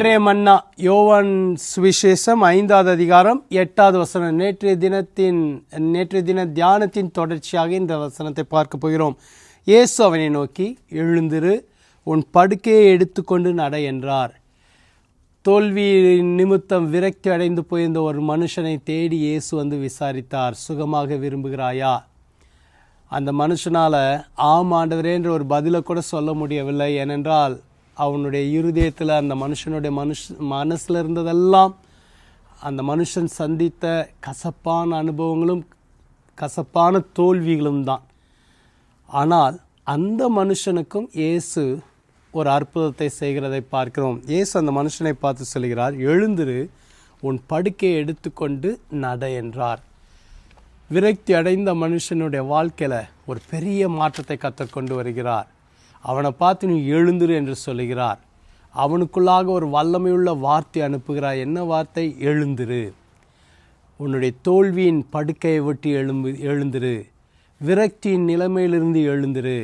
இன்றைய மன்னா யோவான் சுவிசேஷம் 5வது அதிகாரம் 8வது வசனம். நேற்றைய தின தியானத்தின் தொடர்ச்சியாக இந்த வசனத்தை பார்க்க போகிறோம். இயேசு அவனை நோக்கி, எழுந்திரு, உன் படுக்கையை எடுத்துக்கொண்டு நட என்றார். தோல்வி நிமித்தம் விரக்தி அடைந்து போயிருந்த ஒரு மனுஷனை தேடி இயேசு வந்து விசாரித்தார். சுகமாக விரும்புகிறாயா? அந்த மனுஷனால் ஆம் ஆண்டவரேன்ற ஒரு பதிலை கூட சொல்ல முடியவில்லை. ஏனென்றால் அவனுடைய இருதயத்தில் அந்த மனுஷனுடைய மனசில் இருந்ததெல்லாம் அந்த மனுஷன் சந்தித்த கசப்பான அனுபவங்களும் கசப்பான தோல்விகளும் தான். ஆனால் அந்த மனுஷனுக்கும் இயேசு ஒரு அற்புதத்தை செய்கிறதை பார்க்கிறோம். இயேசு அந்த மனுஷனை பார்த்து சொல்கிறார், எழுந்திரு, உன் படுக்கையை எடுத்துக்கொண்டு நட என்றார். விரக்தி அடைந்த மனுஷனுடைய வாழ்க்கையில் ஒரு பெரிய மாற்றத்தை கற்றுக்கொண்டு வருகிறார். அவனை பார்த்து நீ எழுந்திரு என்று சொல்லுகிறார். அவனுக்குள்ளாக ஒரு வல்லமையுள்ள வார்த்தை அனுப்புகிறார். என்ன வார்த்தை? எழுந்திரு, உன்னுடைய தோல்வியின் படுக்கையை விட்டு எழுந்திரு, விரக்தியின் நிலைமையிலிருந்து எழுந்திரு,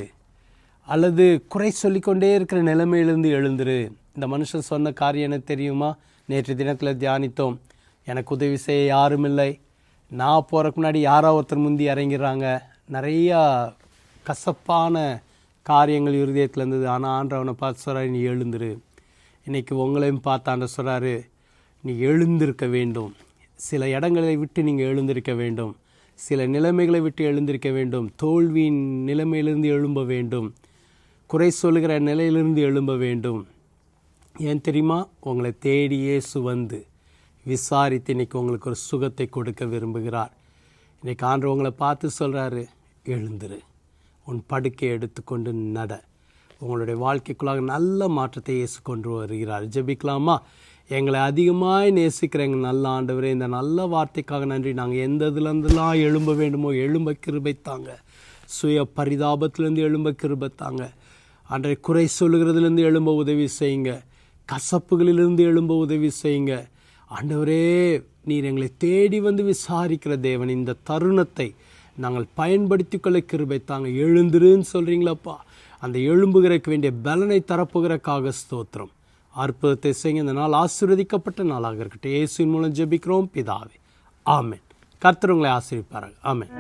அல்லது குறை சொல்லிக்கொண்டே இருக்கிற நிலைமையிலிருந்து எழுந்திரு. இந்த மனுஷன் சொன்ன காரியம் என்ன தெரியுமா? நேற்று தினத்தில் தியானித்தோம். எனக்கு உதவி செய்ய யாரும் இல்லை, நான் போகிறக்கு முன்னாடி யாரோ ஒருத்தர் முந்தி இறங்கிறாங்க. நிறையா கசப்பான காரியங்கள் இருதயத்தில் இருந்தது. ஆனால் ஆண்டவனை பார்த்து சொல்கிறாரு, நீ எழுந்திரு. இன்றைக்கி உங்களையும் பார்த்து ஆண்டவர் சொல்கிறாரு, நீ எழுந்திருக்க வேண்டும். சில இடங்களை விட்டு நீங்கள் எழுந்திருக்க வேண்டும். சில நிலைமைகளை விட்டு எழுந்திருக்க வேண்டும். தோல்வியின் நிலைமையிலிருந்து எழும்ப வேண்டும். குறை சொல்லுகிற நிலையிலிருந்து எழும்ப வேண்டும். ஏன் தெரியுமா? உங்களை தேடி இயேசு வந்து விசாரித்து இன்றைக்கி உங்களுக்கு ஒரு சுகத்தை கொடுக்க விரும்புகிறார். இன்றைக்கி ஆண்டவர் உங்களை பார்த்து சொல்கிறாரு, எழுந்திரு, உன் படுக்கையை எடுத்துக்கொண்டு நட. உங்களுடைய வாழ்க்கைக்குள்ளாக நல்ல மாற்றத்தை இயேசு கொண்டு வருகிறார். ஜெபிக்கலாமா? எங்களை அதிகமாக நேசிக்கிற எங்கள் நல்ல ஆண்டவரே, இந்த நல்ல வார்த்தைக்காக நன்றி. நாங்கள் எந்த இதுலேருந்துலாம் எழும்ப வேண்டுமோ எழும்ப கிருபைத்தாங்க. சுய பரிதாபத்திலேருந்து எழும்ப கிருபைத்தாங்க. அன்றைய குறை சொல்லுகிறதுலேருந்து எழும்ப உதவி செய்யுங்க. கசப்புகளிலிருந்து எழும்ப உதவி செய்யுங்க. ஆண்டவரே, நீர் எங்களை தேடி வந்து விசாரிக்கிற தேவன். இந்த தருணத்தை நாங்கள் பயன்படுத்தி கொள்ள கிருபை தாங்க. எழுந்துருன்னு சொல்கிறீங்களப்பா, அந்த எழும்புகிறக்கு வேண்டிய பலனை தரப்புகிறக்காக ஸ்தோத்திரம். அற்புதத்தை செய்யுங்க. இந்த நாள் ஆசீர்வதிக்கப்பட்ட நாளாக இருக்கட்டும். இயேசுவின் மூலம் ஜெபிக்கிறோம் பிதாவே, ஆமென். கர்த்தர் உங்களை ஆசீர்வதிப்பாராக. ஆமென்.